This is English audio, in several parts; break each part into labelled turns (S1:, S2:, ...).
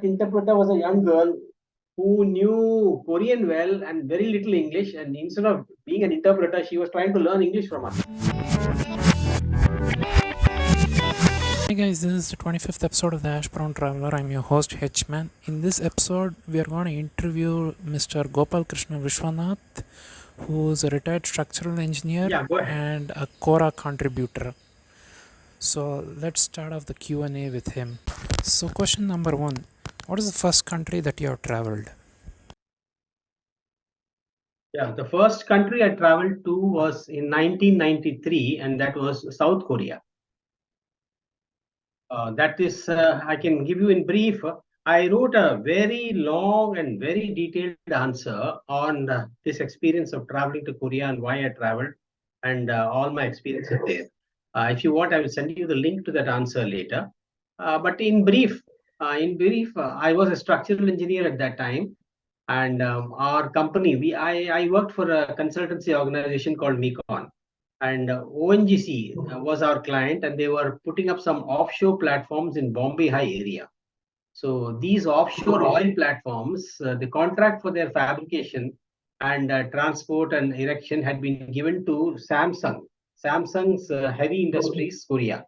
S1: that interpreter was a young girl who knew Korean well and very little English. And instead of being an interpreter, she was trying to learn English from us.
S2: Hey guys, this is the 25th episode of the Ash Brown Traveler. I'm your host H-Man. In this episode, we are going to interview Mr. Gopal Krishna Vishwanath, who's a retired structural engineer and a Quora contributor. So let's start off the Q&A with him. So question number 1, what is the first country that you have traveled?
S1: Yeah, the first country I traveled to was in 1993, and that was South Korea. That is, I can give you in brief. I wrote a very long and very detailed answer on this experience of traveling to Korea and why I traveled and all my experiences there. If you want, I will send you the link to that answer later. But in brief, I was a structural engineer at that time, and our company, I worked for a consultancy organization called Mekon. And ONGC was our client, and they were putting up some offshore platforms in Bombay High area. So these offshore oil platforms, the contract for their fabrication and transport and erection had been given to Samsung's Heavy Industries Korea.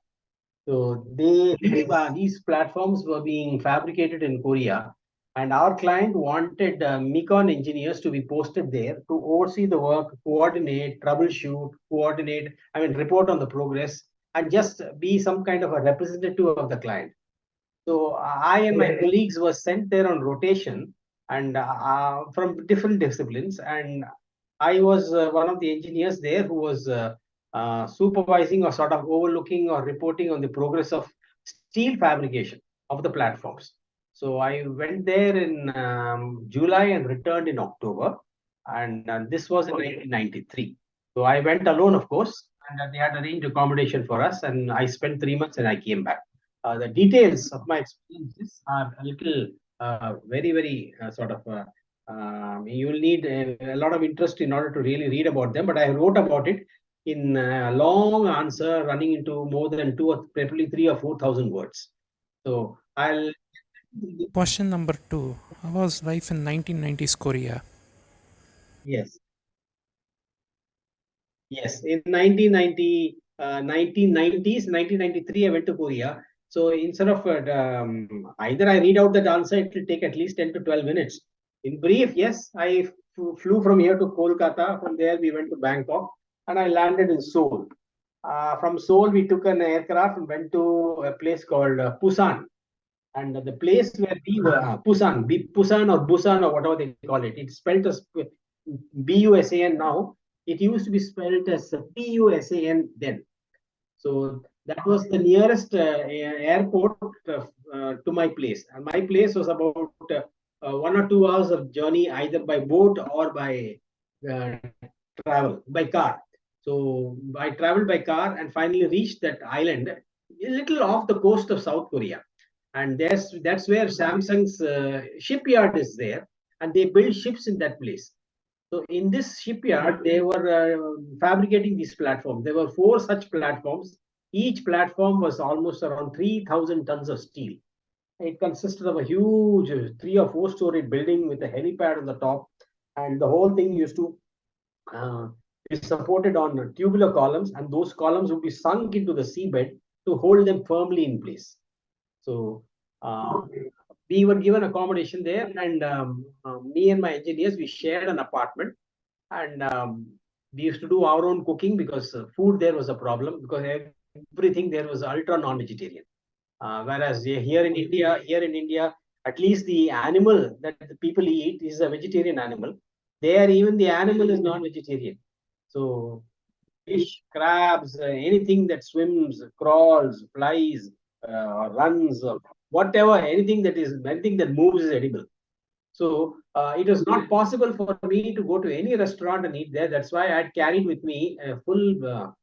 S1: So these platforms were being fabricated in Korea, and our client wanted Mekon engineers to be posted there to oversee the work, coordinate, troubleshoot, report on the progress, and just be some kind of a representative of the client. So I and my colleagues were sent there on rotation and from different disciplines, and I was one of the engineers there who was supervising or sort of overlooking or reporting on the progress of steel fabrication of the platforms. So I went there in July and returned in October, and this was in 1993. So I went alone, of course, and they had arranged accommodation for us, and I spent 3 months and I came back. The details of my experiences are a little, very sort of. You will need a lot of interest in order to really read about them, but I wrote about it in a long answer running into more than probably 3 or 4,000 words. So I'll.
S2: Question number 2, how was life in 1990s Korea?
S1: Yes. Yes, in 1990s, 1993, I went to Korea. So instead of either I read out that answer, it will take at least 10 to 12 minutes. In brief, yes, I flew from here to Kolkata. From there, we went to Bangkok, and I landed in Seoul. From Seoul, we took an aircraft and went to a place called Busan. And the place where we were, Busan or Busan or whatever they call it, it's spelled as BUSAN now. It used to be spelled as PUSAN then. So that was the nearest airport to my place. And my place was about 1 or 2 hours of journey, either by boat or by travel, by car. So I traveled by car and finally reached that island, a little off the coast of South Korea. And that's where Samsung's shipyard is there, and they build ships in that place. So in this shipyard, they were fabricating these platforms. There were 4 such platforms. Each platform was almost around 3,000 tons of steel. It consisted of a huge 3 or 4-story building with a helipad on the top, and the whole thing used to be supported on tubular columns, and those columns would be sunk into the seabed to hold them firmly in place. So we were given accommodation there, and me and my engineers, we shared an apartment, and we used to do our own cooking because food there was a problem because everything there was ultra non-vegetarian. Whereas here in India, at least the animal that the people eat is a vegetarian animal. There, even the animal is non-vegetarian. So fish, crabs, anything that swims, crawls, flies, runs, whatever, anything that moves is edible. So it was not possible for me to go to any restaurant and eat there. That's why I had carried with me a full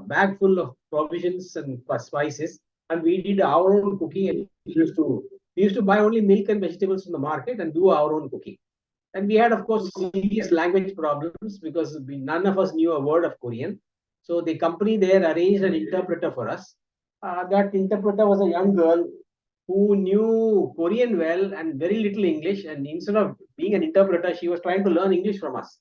S1: bag full of provisions and spices, and we did our own cooking. And we used to buy only milk and vegetables from the market and do our own cooking. And we had, of course, serious language problems because none of us knew a word of Korean. So the company there arranged an interpreter for us. That interpreter was a young girl who knew Korean well and very little English. And instead of being an interpreter, she was trying to learn English from us.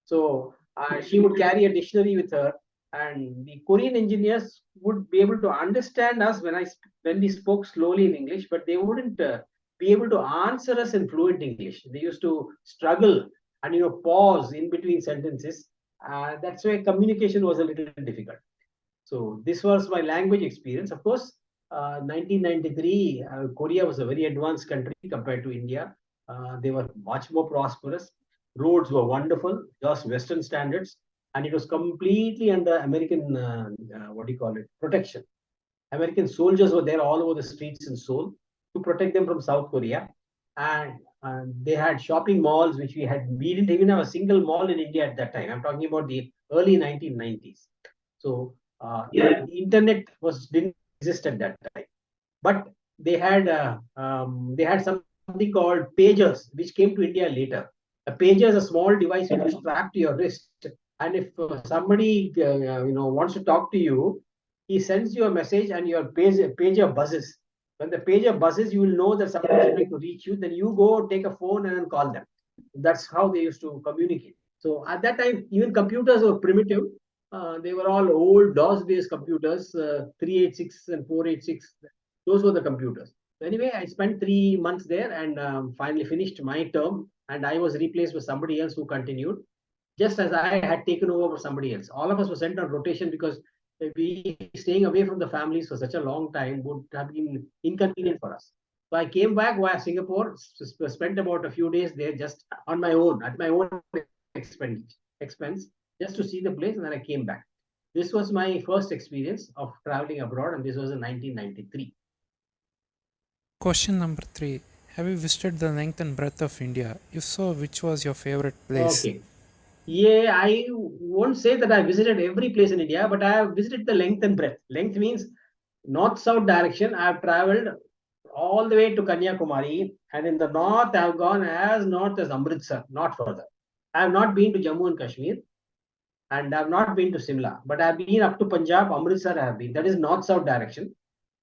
S1: So she would carry a dictionary with her, and the Korean engineers would be able to understand us when we spoke slowly in English, but they wouldn't be able to answer us in fluent English. They used to struggle and pause in between sentences. That's why communication was a little difficult. So this was my language experience. Of course, 1993, Korea was a very advanced country compared to India. They were much more prosperous. Roads were wonderful, just Western standards, and it was completely under American, what do you call it, protection. American soldiers were there all over the streets in Seoul to protect them from South Korea. And they had shopping malls, which we didn't even have a single mall in India at that time. I'm talking about the early 1990s. So the internet didn't exist at that time, but they had something called pagers, which came to India later. A pager is a small device which is strapped to your wrist, and if somebody wants to talk to you, he sends you a message, and your pager buzzes. When the pager buzzes, you will know that somebody is trying to reach you. Then you go take a phone and then call them. That's how they used to communicate. So at that time, even computers were primitive. They were all old DOS-based computers, 386 and 486. Those were the computers. So anyway, I spent 3 months there and finally finished my term. And I was replaced with somebody else who continued, just as I had taken over for somebody else. All of us were sent on rotation because we staying away from the families for such a long time would have been inconvenient for us. So I came back via Singapore, spent about a few days there just on my own, at my own expense, just to see the place, and then I came back. This was my first experience of traveling abroad, and this was in 1993.
S2: Question number 3. Have you visited the length and breadth of India? If so, which was your favorite place?
S1: Okay. Yeah, I won't say that I visited every place in India, but I have visited the length and breadth. Length means north-south direction. I have traveled all the way to Kanyakumari, and in the north, I have gone as north as Amritsar, not further. I have not been to Jammu and Kashmir, and I have not been to Simla, but I have been up to Punjab, Amritsar. I have been. That is north-south direction.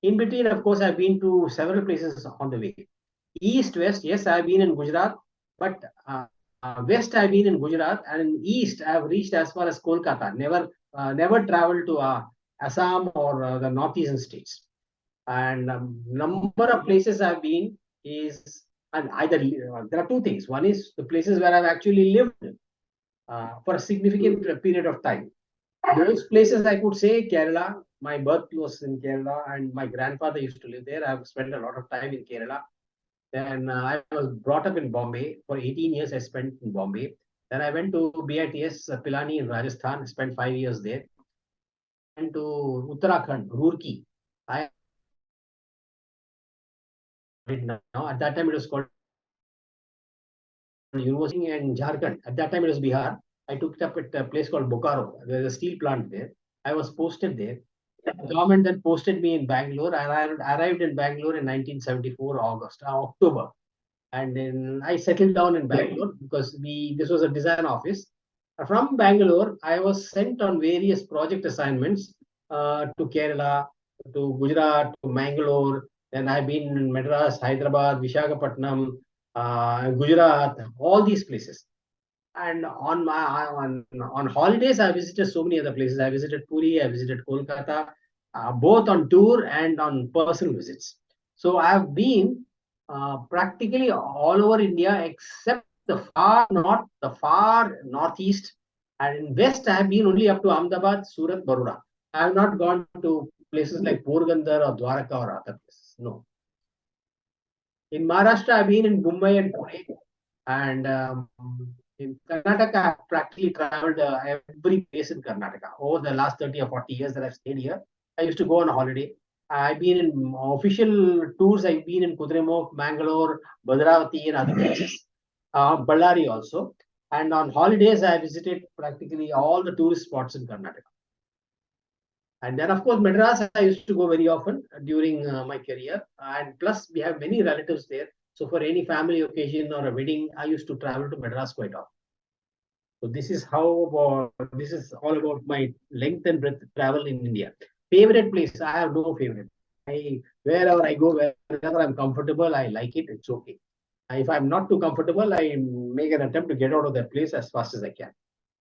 S1: In between, of course, I have been to several places on the way. East, west, yes, I have been in Gujarat, but west I've been in Gujarat, and in east I have reached as far as Kolkata. Never traveled to Assam or the northeastern states. And number of places I've been is, and either there are two things. One is the places where I've actually lived for a significant period of time. Those places I could say Kerala. My birth was in Kerala, and my grandfather used to live there. I've spent a lot of time in Kerala. Then I was brought up in Bombay. For 18 years, I spent in Bombay. Then I went to BITS Pilani in Rajasthan, spent 5 years there. And to Uttarakhand, Roorkee. I did now. At that time, it was called University in Jharkhand. At that time, it was Bihar. I took it up at a place called Bokaro. There's a steel plant there. I was posted there. The government then posted me in Bangalore. I arrived in Bangalore in 1974 October. And then I settled down in Bangalore because this was a design office. From Bangalore, I was sent on various project assignments to Kerala, to Gujarat, to Mangalore. Then I've been in Madras, Hyderabad, Visakhapatnam, Gujarat, all these places. And on holidays, I visited so many other places. I visited Puri, I visited Kolkata, both on tour and on personal visits. So I have been practically all over India except the far north, the far northeast, and in west I have been only up to Ahmedabad, Surat, Baroda. I have not gone to places like Porbandar or Dwarka or other places. No. In Maharashtra, I've been in Mumbai and Pune, and in Karnataka, I've practically traveled every place in Karnataka. Over the last 30 or 40 years that I've stayed here, I used to go on a holiday. I've been in official tours. I've been in Kudremukh, Mangalore, Bhadravati, and other places. Ballari also. And on holidays, I visited practically all the tourist spots in Karnataka. And then, of course, Madras, I used to go very often during my career. And plus, we have many relatives there. So for any family occasion or a wedding, I used to travel to Madras quite often. So this is all about my length and breadth travel in India. Favorite place? I have no favorite. Wherever I go, wherever I'm comfortable, I like it. It's okay. If I'm not too comfortable, I make an attempt to get out of that place as fast as I can.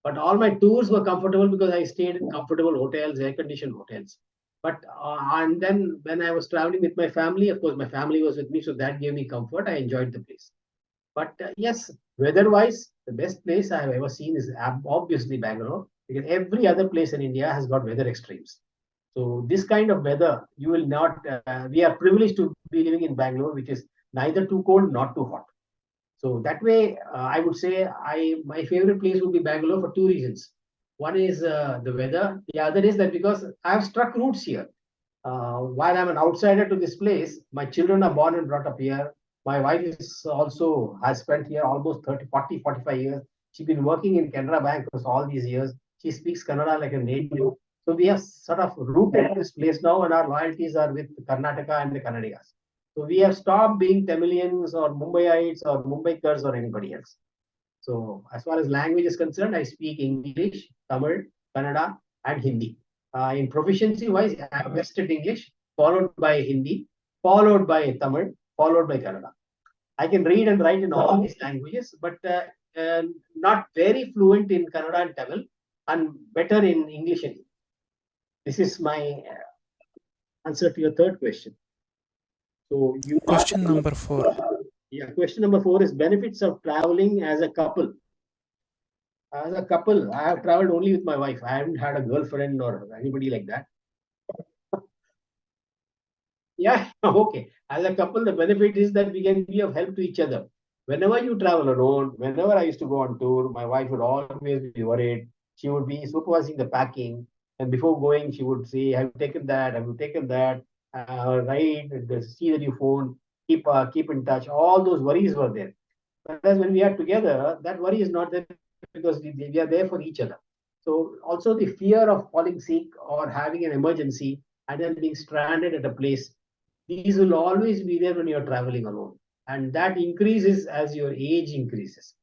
S1: But all my tours were comfortable because I stayed in comfortable hotels, air-conditioned hotels. But and then when I was traveling with my family, of course, my family was with me, so that gave me comfort. I enjoyed the place. But yes, weather-wise, the best place I have ever seen is obviously Bangalore, because every other place in India has got weather extremes. So this kind of weather, you will not. We are privileged to be living in Bangalore, which is neither too cold, not too hot. So that way, I would say my favorite place would be Bangalore for two reasons. One is the weather. The other is that because I have struck roots here. While I'm an outsider to this place, my children are born and brought up here. My wife is also has spent here almost 30, 40, 45 years. She's been working in Canara Bank for all these years. She speaks Kannada like a native. So we have sort of rooted this place now, and our loyalties are with Karnataka and the Kannadigas. So we have stopped being Tamilians or Mumbaiites or Mumbaikars or anybody else. So as far as language is concerned, I speak English, Tamil, Kannada, and Hindi. In proficiency wise, I have best at English, followed by Hindi, followed by Tamil, followed by Kannada. I can read and write in all these languages, but not very fluent in Kannada and Tamil, and better in English and Hindi. This is my answer to your third question. So you
S2: Question number 4.
S1: Yeah, question number 4 is benefits of traveling as a couple. As a couple, I have traveled only with my wife. I haven't had a girlfriend or anybody like that. Yeah, okay. As a couple, the benefit is that we can be of help to each other. Whenever you travel alone, whenever I used to go on tour, my wife would always be worried. She would be supervising the packing. And before going, she would say, have you taken that? Have you taken that? Right, see that you phone, keep in touch. All those worries were there. Whereas when we are together, that worry is not there because we are there for each other. So also the fear of falling sick or having an emergency and then being stranded at a place, these will always be there when you're traveling alone. And that increases as your age increases.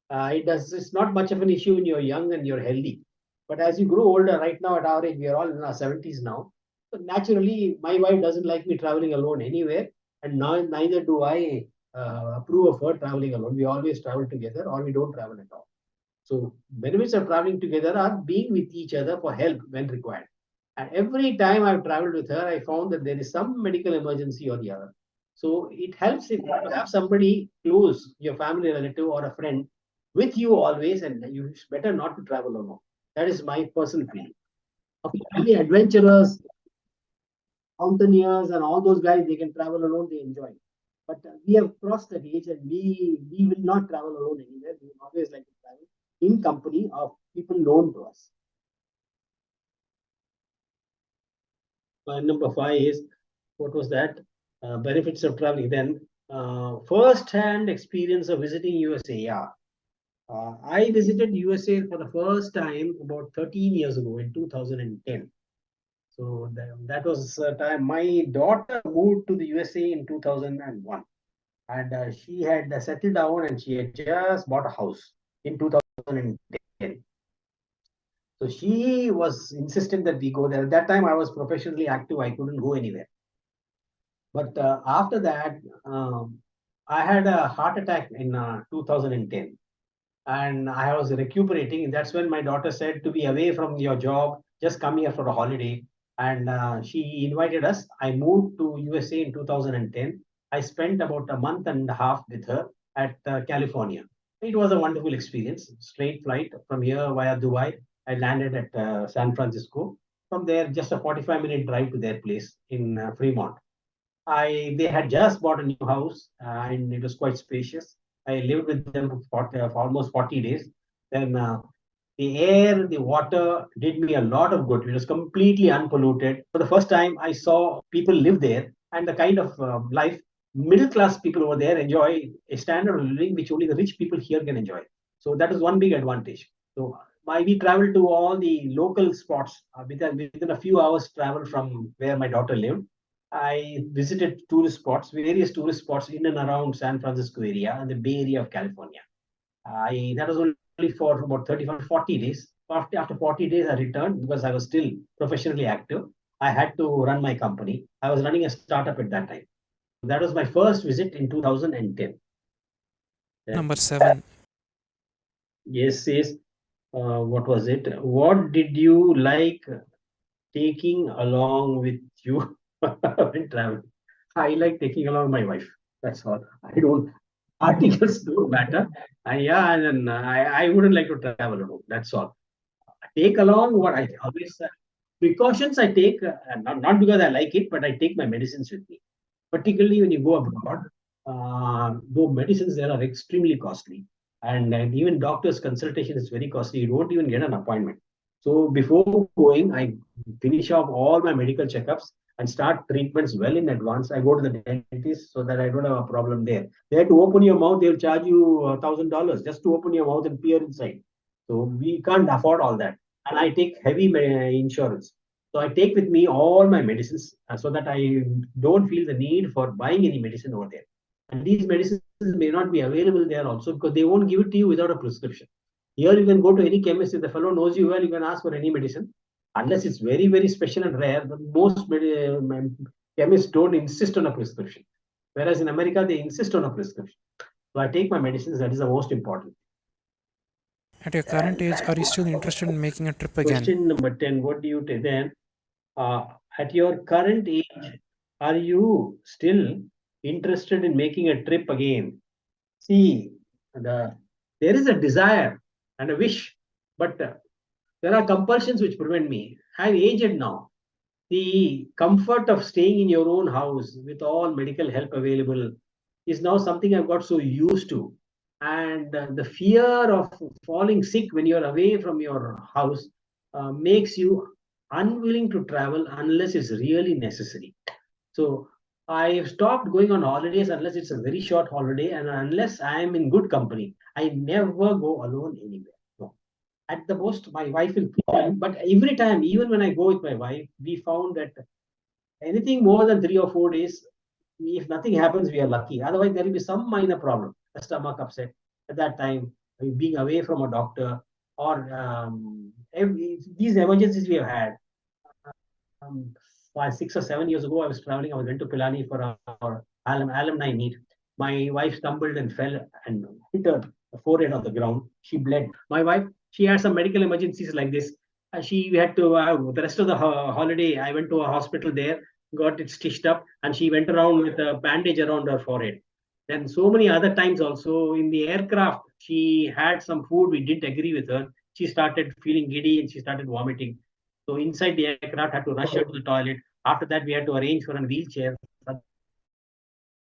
S1: It's not much of an issue when you're young and you're healthy. But as you grow older, right now at our age, we are all in our 70s now. So naturally, my wife doesn't like me traveling alone anywhere. And now, neither do I approve of her traveling alone. We always travel together or we don't travel at all. So benefits of traveling together are being with each other for help when required. And every time I've traveled with her, I found that there is some medical emergency or the other. So it helps if you have somebody close, your family relative or a friend with you always, and you better not to travel alone. That is my personal feeling. The adventurers, mountaineers, and all those guys, they can travel alone, they enjoy. But we have crossed that age and we will not travel alone anywhere. We will always like to travel in company of people known to us. Number 5 is, what was that? Benefits of traveling. Then first-hand experience of visiting USA. Yeah. I visited USA for the first time about 13 years ago in 2010. So that was time my daughter moved to the USA in 2001. And she had settled down and she had just bought a house in 2010. So she was insistent that we go there. At that time, I was professionally active. I couldn't go anywhere. But after that, I had a heart attack in 2010 and I was recuperating. That's when my daughter said to be away from your job, just come here for a holiday. And she invited us. I moved to USA in 2010. I spent about a month and a half with her at California. It was a wonderful experience. Straight flight from here via Dubai. I landed at San Francisco. From there, just a 45-minute drive to their place in Fremont. They had just bought a new house and it was quite spacious. I lived with them for almost 40 days. Then the air, the water did me a lot of good. It was completely unpolluted. For the first time, I saw people live there and the kind of life middle class people over there enjoy a standard of living which only the rich people here can enjoy. So that is one big advantage. So we traveled to all the local spots within a few hours travel from where my daughter lived. I visited various tourist spots in and around San Francisco area and the Bay Area of California. That was only for about 35 to 40 days. After 40 days, I returned because I was still professionally active. I had to run my company. I was running a startup at that time. That was my first visit in 2010.
S2: Number 7.
S1: Yes, yes. What was it? What did you like taking along with you when traveling? I like taking along my wife. That's all. I don't. Articles don't matter. Yeah, and then I wouldn't like to travel alone. That's all. Take along what I always precautions I take, not because I like it, but I take my medicines with me. Particularly when you go abroad, though medicines there are extremely costly, and even doctor's consultation is very costly. You don't even get an appointment. So before going, I finish off all my medical checkups and start treatments well in advance. I go to the dentist so that I don't have a problem there. They have to open your mouth; they'll charge you $1,000 just to open your mouth and peer inside. So we can't afford all that, and I take heavy insurance. So I take with me all my medicines so that I don't feel the need for buying any medicine over there. And these medicines may not be available there also because they won't give it to you without a prescription. Here you can go to any chemist. If the fellow knows you well, you can ask for any medicine. Unless it's very, very special and rare, but most chemists don't insist on a prescription. Whereas in America, they insist on a prescription. So I take my medicines. That is the most important.
S2: At your current age, are you still interested in making a trip again?
S1: Question number 10. What do you take then? At your current age, are you still interested in making a trip again? See, there is a desire and a wish, but there are compulsions which prevent me. I'm aged now. The comfort of staying in your own house with all medical help available is now something I've got so used to. And the fear of falling sick when you're away from your house makes you unwilling to travel unless it's really necessary. So I stopped going on holidays unless it's a very short holiday and unless I am in good company. I never go alone anywhere. No. At the most, my wife will plan, but every time, even when I go with my wife, we found that anything more than 3 or 4 days, if nothing happens, we are lucky. Otherwise, there will be some minor problem, a stomach upset at that time, being away from a doctor, or these emergencies we have had. Um, 6 or 7 years ago, I was traveling. I went to Pilani for our alumni meet. My wife stumbled and fell and hit her forehead on the ground. She bled. My wife, she had some medical emergencies like this. She had to, the rest of the holiday, I went to a hospital there, got it stitched up, and she went around with a bandage around her forehead. Then so many other times also in the aircraft, she had some food. We didn't agree with her. She started feeling giddy and she started vomiting. So inside the aircraft, had to rush her to the toilet. After that, we had to arrange for a wheelchair at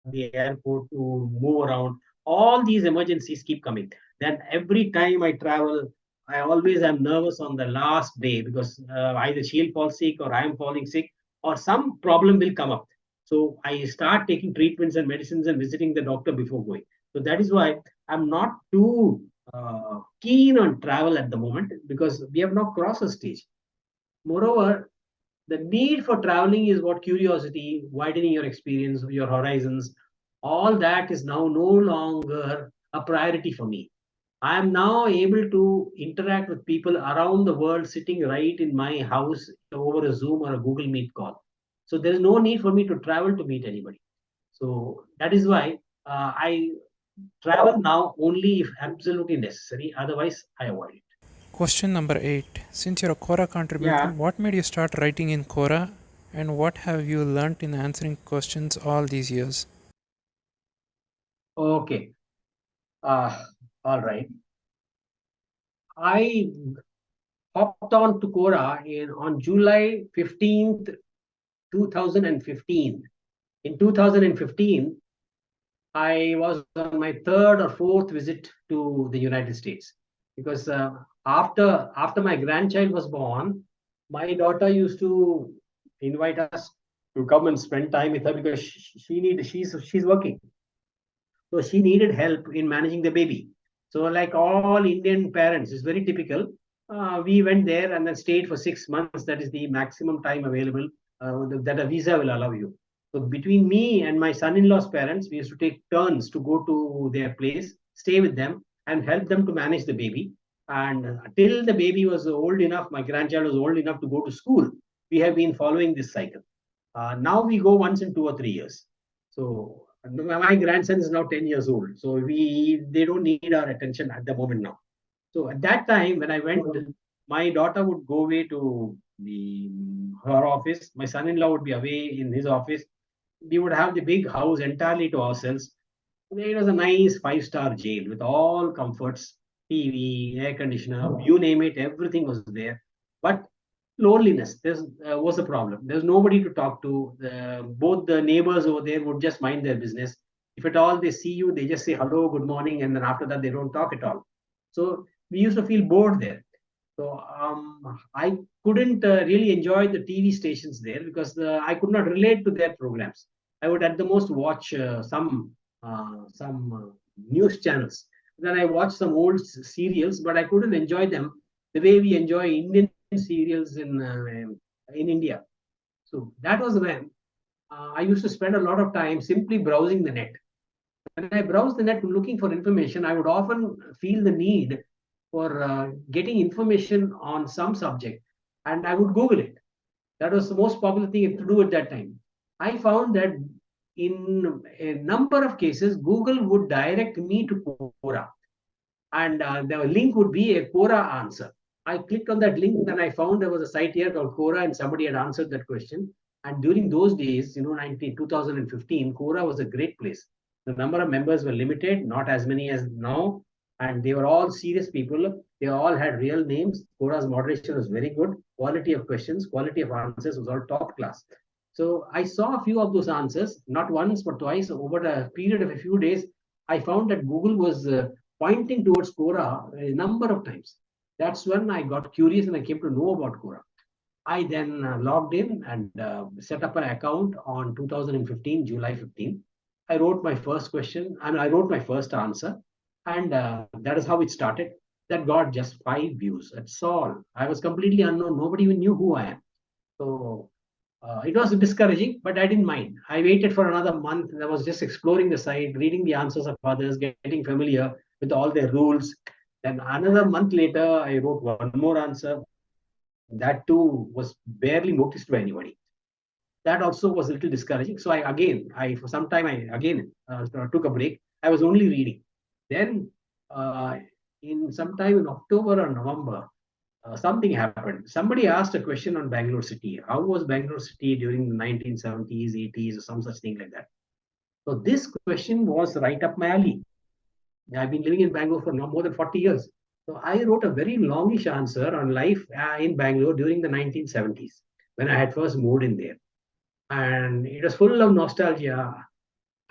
S1: the airport to move around. All these emergencies keep coming. Then every time I travel, I always am nervous on the last day because either she'll fall sick or I am falling sick or some problem will come up. So I start taking treatments and medicines and visiting the doctor before going. So that is why I'm not too keen on travel at the moment because we have not crossed a stage. Moreover, the need for traveling is what curiosity, widening your experience, your horizons, all that is now no longer a priority for me. I am now able to interact with people around the world sitting right in my house over a Zoom or a Google Meet call. So there is no need for me to travel to meet anybody. So that is why I travel now only if absolutely necessary. Otherwise, I avoid it.
S2: Question number 8. Since you're a Quora contributor,
S1: Yeah.
S2: what made you start writing in Quora and what have you learnt in answering questions all these years?
S1: Okay. All right. I hopped on to Quora on July 15th, 2015. In 2015, I was on my third or fourth visit to the United States because after my grandchild was born, my daughter used to invite us to come and spend time with her because she's working. So she needed help in managing the baby. So, like all Indian parents, it's very typical. We went there and then stayed for 6 months. That is the maximum time available that a visa will allow you. So, between me and my son in law's parents, we used to take turns to go to their place, stay with them, and help them to manage the baby. And till the baby was old enough, my grandchild was old enough to go to school. we have been following this cycle. Now we go once in 2 or 3 years. So my grandson is now 10 years old. So they don't need our attention at the moment now. So at that time, when I went, my daughter would go away to her office. My son-in-law would be away in his office. We would have the big house entirely to ourselves. It was a nice five-star jail with all comforts, TV, air conditioner, you name it, everything was there. But loneliness was a problem. There's nobody to talk to. Both the neighbors over there would just mind their business. If at all they see you, they just say hello, good morning, and then after that they don't talk at all. So we used to feel bored there. So I couldn't really enjoy the TV stations there because I could not relate to their programs. I would at the most watch some news channels. Then I watched some old serials, but I couldn't enjoy them the way we enjoy Indian serials in India. So that was when I used to spend a lot of time simply browsing the net. When I browsed the net looking for information, I would often feel the need for getting information on some subject, and I would Google it. That was the most popular thing to do at that time. I found that in a number of cases, Google would direct me to Quora, and the link would be a Quora answer. I clicked on that link, then I found there was a site here called Quora, and somebody had answered that question. And during those days, 2015, Quora was a great place. The number of members were limited, not as many as now, and they were all serious people. They all had real names. Quora's moderation was very good. Quality of questions, quality of answers was all top class. So I saw a few of those answers, not once but twice. Over a period of a few days, I found that Google was pointing towards Quora a number of times. That's when I got curious and I came to know about Quora. I then logged in and set up an account on 2015, July 15. I wrote my first question and I wrote my first answer. And that is how it started. That got just 5 views. That's all. I was completely unknown. Nobody even knew who I am. So it was discouraging, but I didn't mind. I waited for another month. I was just exploring the site, reading the answers of others, getting familiar with all their rules. Then another month later, I wrote one more answer. That too was barely noticed by anybody. That also was a little discouraging. So for some time, I again took a break. I was only reading. Then in sometime in October or November, something happened. Somebody asked a question on Bangalore City. How was Bangalore City during the 1970s, 80s, or some such thing like that? So this question was right up my alley. I've been living in Bangalore for more than 40 years. So I wrote a very longish answer on life in Bangalore during the 1970s when I had first moved in there. And it was full of nostalgia.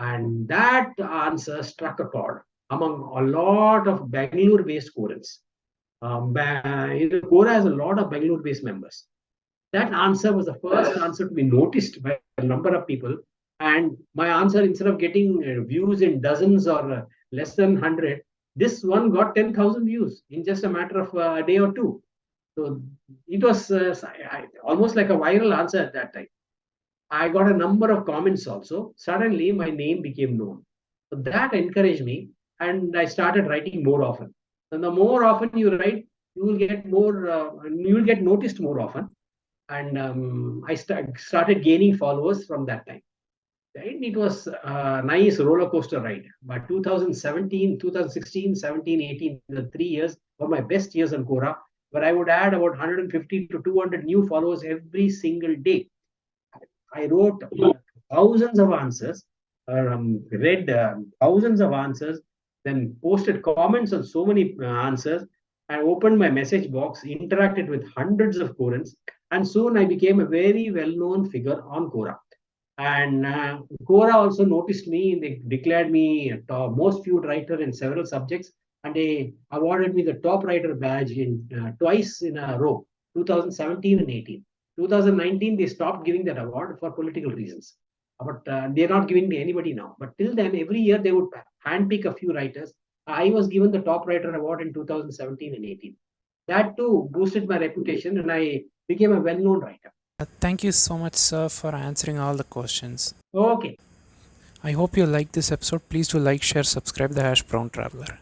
S1: And that answer struck a chord among a lot of Bangalore-based Korans. Quora has a lot of Bangalore-based members. That answer was the first answer to be noticed by a number of people. And my answer, instead of getting views in dozens or less than 100, this one got 10,000 views in just a matter of a day or two. So it was almost like a viral answer at that time. I got a number of comments also. Suddenly, my name became known. So that encouraged me, and I started writing more often. And the more often you write, you will get you will get noticed more often. And I started gaining followers from that time. And it was a nice roller coaster ride. But 2017, 2016, 17, 18, the 3 years were my best years on Quora, where I would add about 150 to 200 new followers every single day. I wrote thousands of answers, read thousands of answers, then posted comments on so many answers. I opened my message box, interacted with hundreds of Korans, and soon I became a very well-known figure on Quora. And Quora also noticed me. They declared me a most viewed writer in several subjects, and they awarded me the top writer badge twice in a row, 2017 and 18. 2019, they stopped giving that award for political reasons. But they're not giving to anybody now. But till then, every year they would handpick a few writers. I was given the top writer award in 2017 and 18. That too boosted my reputation, and I became a well-known writer.
S2: Thank you so much, sir, for answering all the questions.
S1: Okay.
S2: I hope you liked this episode. Please do like, share, subscribe the Hash Brown Traveler.